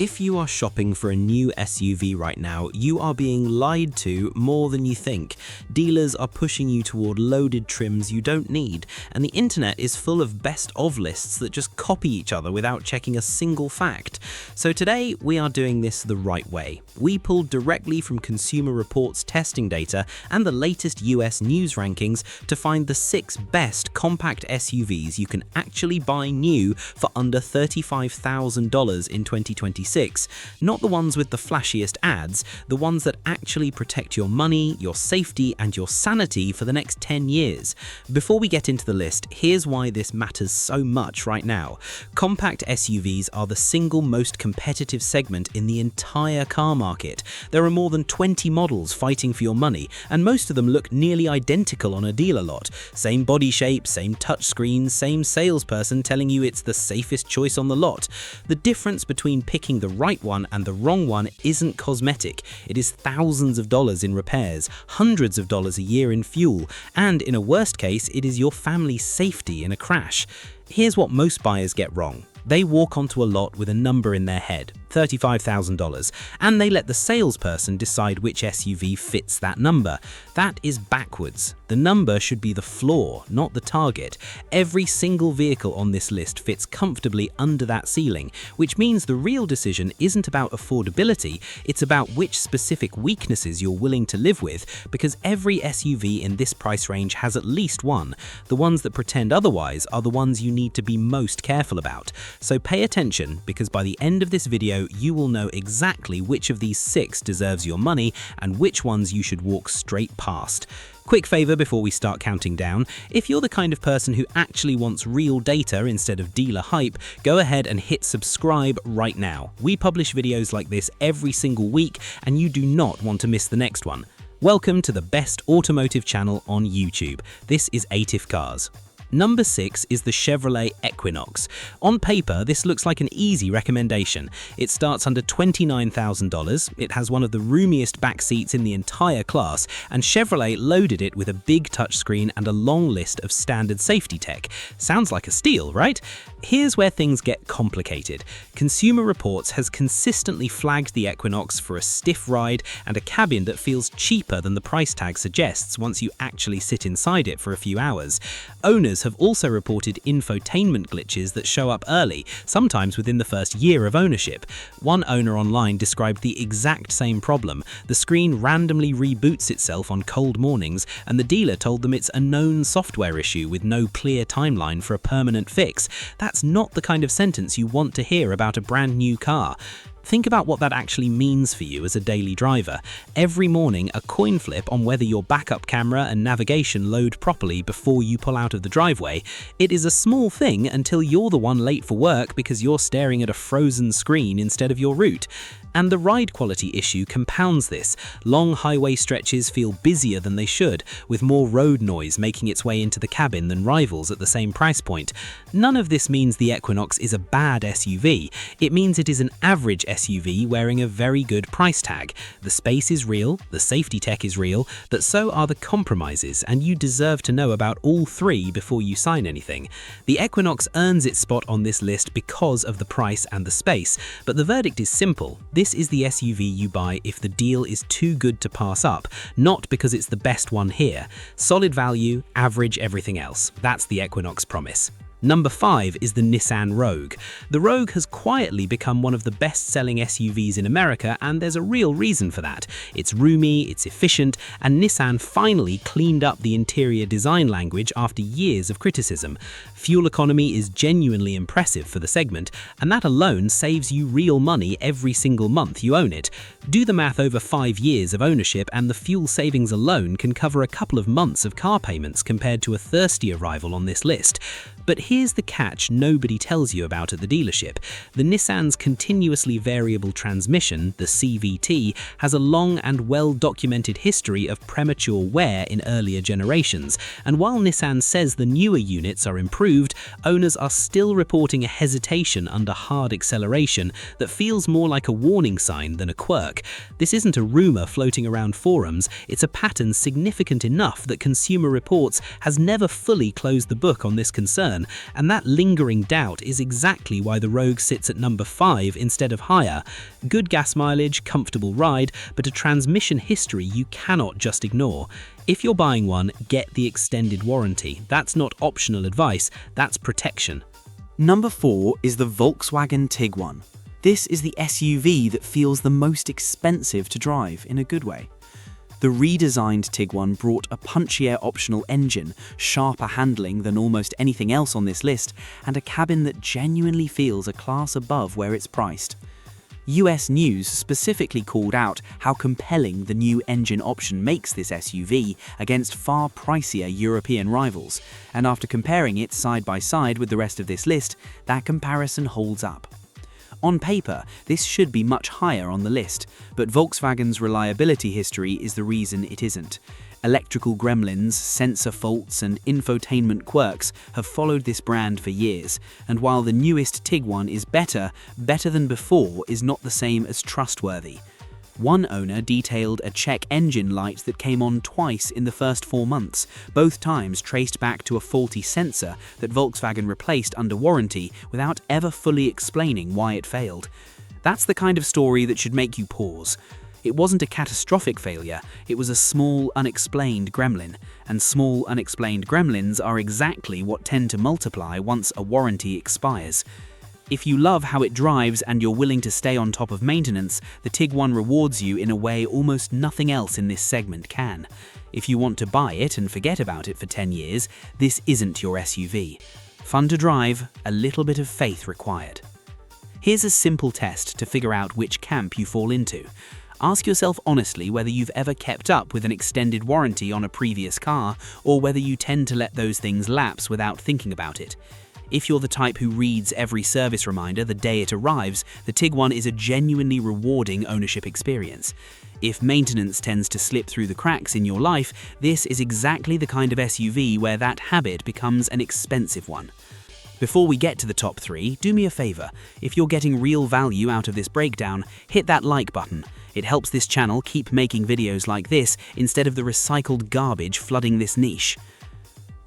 If you are shopping for a new SUV right now, you are being lied to more than you think. Dealers are pushing you toward loaded trims you don't need, and the internet is full of best of lists that just copy each other without checking a single fact. So today, we are doing this the right way. We pulled directly from Consumer Reports testing data and the latest US news rankings to find the 6 best compact SUVs you can actually buy new for under $35,000 in 2026. Not the ones with the flashiest ads, the ones that actually protect your money, your safety, and your sanity for the next 10 years. Before we get into the list, here's why this matters so much right now. Compact SUVs are the single most competitive segment in the entire car market. There are more than 20 models fighting for your money, and most of them look nearly identical on a dealer lot. Same body shape, same touchscreen, same salesperson telling you it's the safest choice on the lot. The difference between picking the right one and the wrong one isn't cosmetic. It is thousands of dollars in repairs, hundreds of dollars a year in fuel, and in a worst case, it is your family's safety in a crash. Here's what most buyers get wrong. They walk onto a lot with a number in their head, $35,000, and they let the salesperson decide which SUV fits that number. That is backwards. The number should be the floor, not the target. Every single vehicle on this list fits comfortably under that ceiling, which means the real decision isn't about affordability, it's about which specific weaknesses you're willing to live with, because every SUV in this price range has at least one. The ones that pretend otherwise are the ones you need to be most careful about. So pay attention, because by the end of this video, you will know exactly which of these 6 deserves your money and which ones you should walk straight past. Quick favor before we start counting down, if you're the kind of person who actually wants real data instead of dealer hype, go ahead and hit subscribe right now. We publish videos like this every single week, and you do not want to miss the next one. Welcome to the best automotive channel on YouTube. This is Atif Cars. Number 6 is the Chevrolet Equinox. On paper, this looks like an easy recommendation. It starts under $29,000, it has one of the roomiest back seats in the entire class, and Chevrolet loaded it with a big touchscreen and a long list of standard safety tech. Sounds like a steal, right? Here's where things get complicated. Consumer Reports has consistently flagged the Equinox for a stiff ride and a cabin that feels cheaper than the price tag suggests once you actually sit inside it for a few hours. Owners have also reported infotainment glitches that show up early, sometimes within the first year of ownership. One owner online described the exact same problem. The screen randomly reboots itself on cold mornings, and the dealer told them it's a known software issue with no clear timeline for a permanent fix. That's not the kind of sentence you want to hear about a brand new car. Think about what that actually means for you as a daily driver. Every morning, a coin flip on whether your backup camera and navigation load properly before you pull out of the driveway. It is a small thing until you're the one late for work because you're staring at a frozen screen instead of your route. And the ride quality issue compounds this. Long highway stretches feel busier than they should, with more road noise making its way into the cabin than rivals at the same price point. None of this means the Equinox is a bad SUV. It means it is an average SUV wearing a very good price tag. The space is real, the safety tech is real, but so are the compromises, and you deserve to know about all 3 before you sign anything. The Equinox earns its spot on this list because of the price and the space, but the verdict is simple. This is the SUV you buy if the deal is too good to pass up, not because it's the best one here. Solid value, average everything else. That's the Equinox promise. Number 5 is the Nissan Rogue. The Rogue has quietly become one of the best-selling SUVs in America, and there's a real reason for that. It's roomy, it's efficient, and Nissan finally cleaned up the interior design language after years of criticism. Fuel economy is genuinely impressive for the segment, and that alone saves you real money every single month you own it. Do the math over 5 years of ownership, and the fuel savings alone can cover a couple of months of car payments compared to a thirsty arrival on this list. But here's the catch nobody tells you about at the dealership. The Nissan's continuously variable transmission, the CVT, has a long and well-documented history of premature wear in earlier generations, and while Nissan says the newer units are improved, owners are still reporting a hesitation under hard acceleration that feels more like a warning sign than a quirk. This isn't a rumor floating around forums, it's a pattern significant enough that Consumer Reports has never fully closed the book on this concern. concern, and that lingering doubt is exactly why the Rogue sits at number 5 instead of higher. Good gas mileage, comfortable ride, but a transmission history you cannot just ignore. If you're buying one, get the extended warranty. That's not optional advice, that's protection. Number 4 is the Volkswagen Tiguan. This is the SUV that feels the most expensive to drive in a good way. The redesigned Tiguan brought a punchier optional engine, sharper handling than almost anything else on this list, and a cabin that genuinely feels a class above where it's priced. US News specifically called out how compelling the new engine option makes this SUV against far pricier European rivals, and after comparing it side by side with the rest of this list, that comparison holds up. On paper, this should be much higher on the list, but Volkswagen's reliability history is the reason it isn't. Electrical gremlins, sensor faults, and infotainment quirks have followed this brand for years, and while the newest Tiguan is better than before is not the same as trustworthy. One owner detailed a check engine light that came on twice in the first 4 months, both times traced back to a faulty sensor that Volkswagen replaced under warranty without ever fully explaining why it failed. That's the kind of story that should make you pause. It wasn't a catastrophic failure, it was a small, unexplained gremlin, and small, unexplained gremlins are exactly what tend to multiply once a warranty expires. If you love how it drives and you're willing to stay on top of maintenance, the Tiguan rewards you in a way almost nothing else in this segment can. If you want to buy it and forget about it for 10 years, this isn't your SUV. Fun to drive, a little bit of faith required. Here's a simple test to figure out which camp you fall into. Ask yourself honestly whether you've ever kept up with an extended warranty on a previous car, or whether you tend to let those things lapse without thinking about it. If you're the type who reads every service reminder the day it arrives, the Tiguan is a genuinely rewarding ownership experience. If maintenance tends to slip through the cracks in your life, this is exactly the kind of SUV where that habit becomes an expensive one. Before we get to the top 3, do me a favor. If you're getting real value out of this breakdown, hit that like button. It helps this channel keep making videos like this instead of the recycled garbage flooding this niche.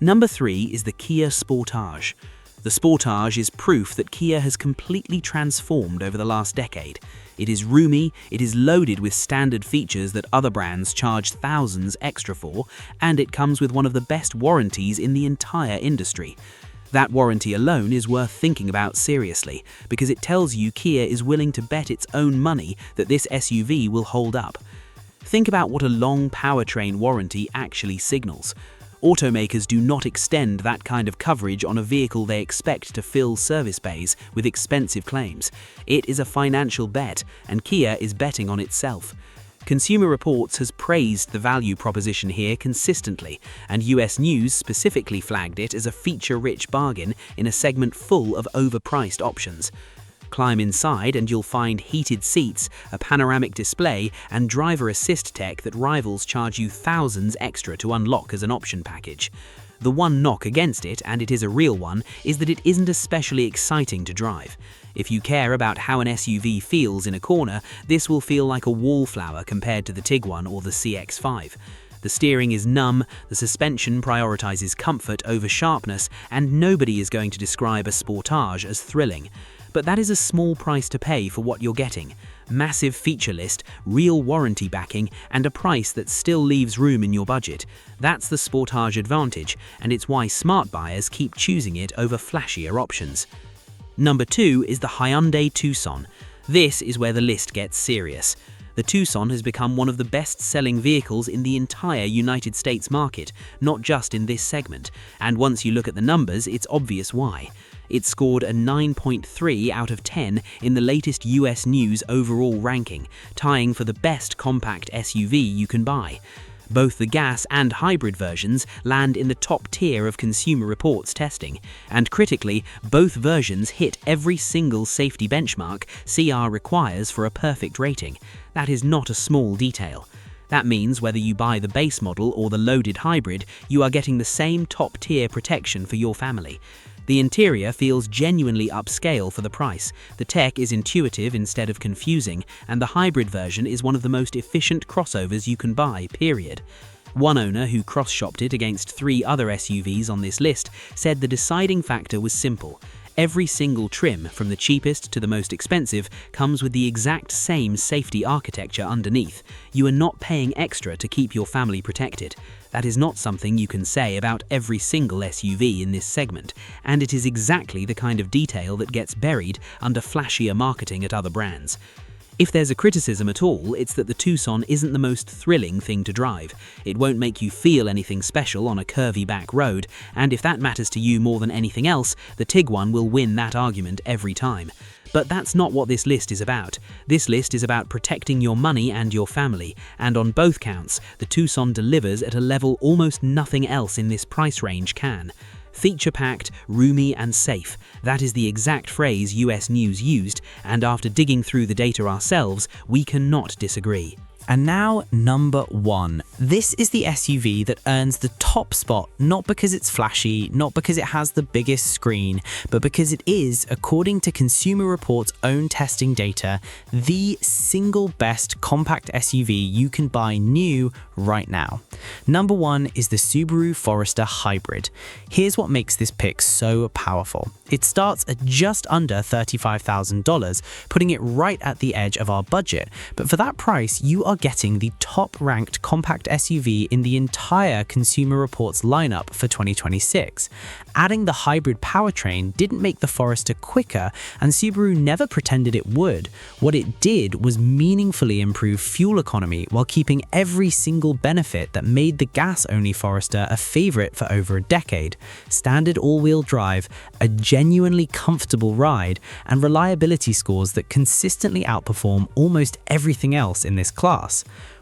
Number 3 is the Kia Sportage. The Sportage is proof that Kia has completely transformed over the last decade. It is roomy, it is loaded with standard features that other brands charge thousands extra for, and it comes with one of the best warranties in the entire industry. That warranty alone is worth thinking about seriously, because it tells you Kia is willing to bet its own money that this SUV will hold up. Think about what a long powertrain warranty actually signals. Automakers do not extend that kind of coverage on a vehicle they expect to fill service bays with expensive claims. It is a financial bet, and Kia is betting on itself. Consumer Reports has praised the value proposition here consistently, and US News specifically flagged it as a feature-rich bargain in a segment full of overpriced options. Climb inside and you'll find heated seats, a panoramic display, and driver assist tech that rivals charge you thousands extra to unlock as an option package. The one knock against it, and it is a real one, is that it isn't especially exciting to drive. If you care about how an SUV feels in a corner, this will feel like a wallflower compared to the Tiguan or the CX-5. The steering is numb, the suspension prioritizes comfort over sharpness, and nobody is going to describe a Sportage as thrilling. But that is a small price to pay for what you're getting. Massive feature list, real warranty backing, and a price that still leaves room in your budget. That's the Sportage advantage, and it's why smart buyers keep choosing it over flashier options. Number 2 is the Hyundai Tucson. This is where the list gets serious. The Tucson has become one of the best-selling vehicles in the entire United States market, not just in this segment, and once you look at the numbers, it's obvious why. It scored a 9.3 out of 10 in the latest US News overall ranking, tying for the best compact SUV you can buy. Both the gas and hybrid versions land in the top tier of Consumer Reports testing, and critically, both versions hit every single safety benchmark CR requires for a perfect rating. That is not a small detail. That means whether you buy the base model or the loaded hybrid, you are getting the same top-tier protection for your family. The interior feels genuinely upscale for the price, the tech is intuitive instead of confusing, and the hybrid version is one of the most efficient crossovers you can buy, period. One owner who cross-shopped it against 3 other SUVs on this list said the deciding factor was simple. Every single trim, from the cheapest to the most expensive, comes with the exact same safety architecture underneath. You are not paying extra to keep your family protected. That is not something you can say about every single SUV in this segment, and it is exactly the kind of detail that gets buried under flashier marketing at other brands. If there's a criticism at all, it's that the Tucson isn't the most thrilling thing to drive. It won't make you feel anything special on a curvy back road, and if that matters to you more than anything else, the Tiguan will win that argument every time. But that's not what this list is about. This list is about protecting your money and your family, and on both counts, the Tucson delivers at a level almost nothing else in this price range can. Feature-packed, roomy and safe. That is the exact phrase US News used, and after digging through the data ourselves, we cannot disagree. And now, number 1. This is the SUV that earns the top spot not because it's flashy, not because it has the biggest screen, but because it is, according to Consumer Reports' own testing data, the single best compact SUV you can buy new right now. Number 1 is the Subaru Forester Hybrid. Here's what makes this pick so powerful. It starts at just under $35,000, putting it right at the edge of our budget, but for that price, you are getting the top-ranked compact SUV in the entire Consumer Reports lineup for 2026. Adding the hybrid powertrain didn't make the Forester quicker, and Subaru never pretended it would. What it did was meaningfully improve fuel economy while keeping every single benefit that made the gas-only Forester a favorite for over a decade. Standard all-wheel drive, a genuinely comfortable ride, and reliability scores that consistently outperform almost everything else in this class.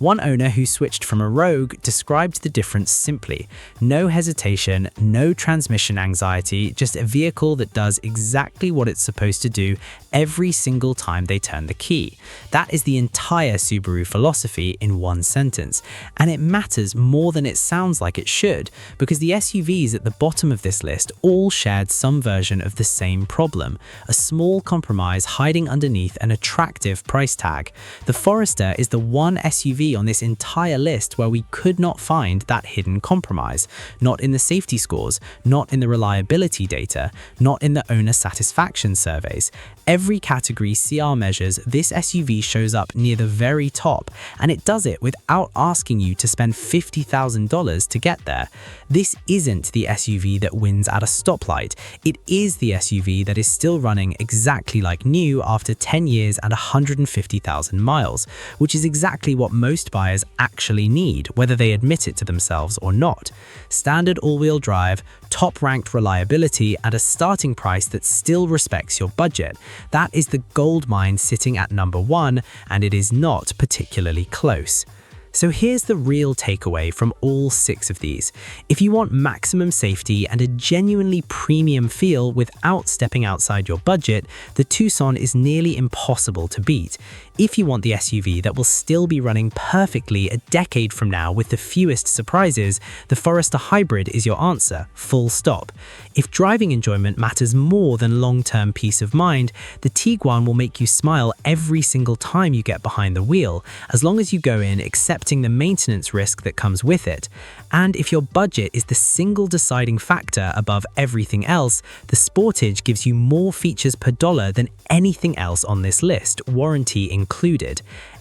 One owner who switched from a Rogue described the difference simply: no hesitation, no transmission anxiety, just a vehicle that does exactly what it's supposed to do every single time they turn the key. That is the entire Subaru philosophy in one sentence, and it matters more than it sounds like it should, because the SUVs at the bottom of this list all shared some version of the same problem, a small compromise hiding underneath an attractive price tag. The Forester is the one SUV on this entire list where we could not find that hidden compromise. Not in the safety scores, not in the reliability data, not in the owner satisfaction surveys. Every category CR measures, this SUV shows up near the very top, and it does it without asking you to spend $50,000 to get there. This isn't the SUV that wins at a stoplight. It is the SUV that is still running exactly like new after 10 years and 150,000 miles, which is exactly what most buyers actually need, whether they admit it to themselves or not. Standard all-wheel drive, top-ranked reliability, and a starting price that still respects your budget. That is the gold mine sitting at number 1, and it is not particularly close. So here's the real takeaway from all 6 of these. If you want maximum safety and a genuinely premium feel without stepping outside your budget, the Tucson is nearly impossible to beat. If you want the SUV that will still be running perfectly a decade from now with the fewest surprises, the Forester Hybrid is your answer, full stop. If driving enjoyment matters more than long-term peace of mind, the Tiguan will make you smile every single time you get behind the wheel, as long as you go in accepting the maintenance risk that comes with it. And if your budget is the single deciding factor above everything else, the Sportage gives you more features per dollar than anything else on this list, warranty included.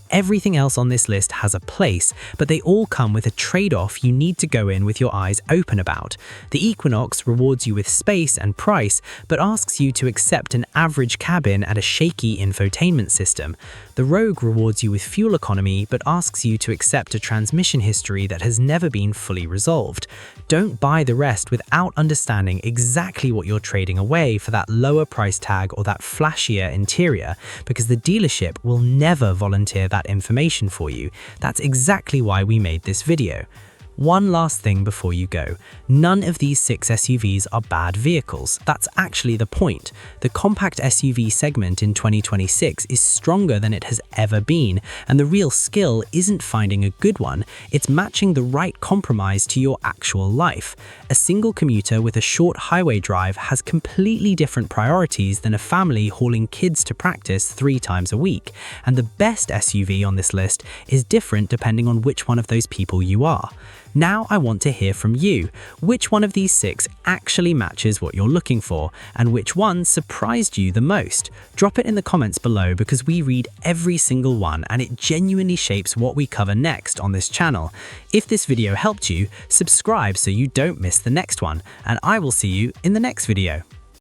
Everything else on this list has a place, but they all come with a trade-off you need to go in with your eyes open about. The Equinox rewards you with space and price, but asks you to accept an average cabin and a shaky infotainment system. The Rogue rewards you with fuel economy, but asks you to accept a transmission history that has never been fully resolved. Don't buy the rest without understanding exactly what you're trading away for that lower price tag or that flashier interior, because the dealership will never volunteer that information for you. That's exactly why we made this video. One last thing before you go. None of these 6 SUVs are bad vehicles. That's actually the point. The compact SUV segment in 2026 is stronger than it has ever been, and the real skill isn't finding a good one, it's matching the right compromise to your actual life. A single commuter with a short highway drive has completely different priorities than a family hauling kids to practice 3 times a week, and the best SUV on this list is different depending on which one of those people you are. Now I want to hear from you. Which one of these 6 actually matches what you're looking for, and which one surprised you the most? Drop it in the comments below because we read every single one and it genuinely shapes what we cover next on this channel. If this video helped you, subscribe so you don't miss the next one, and I will see you in the next video.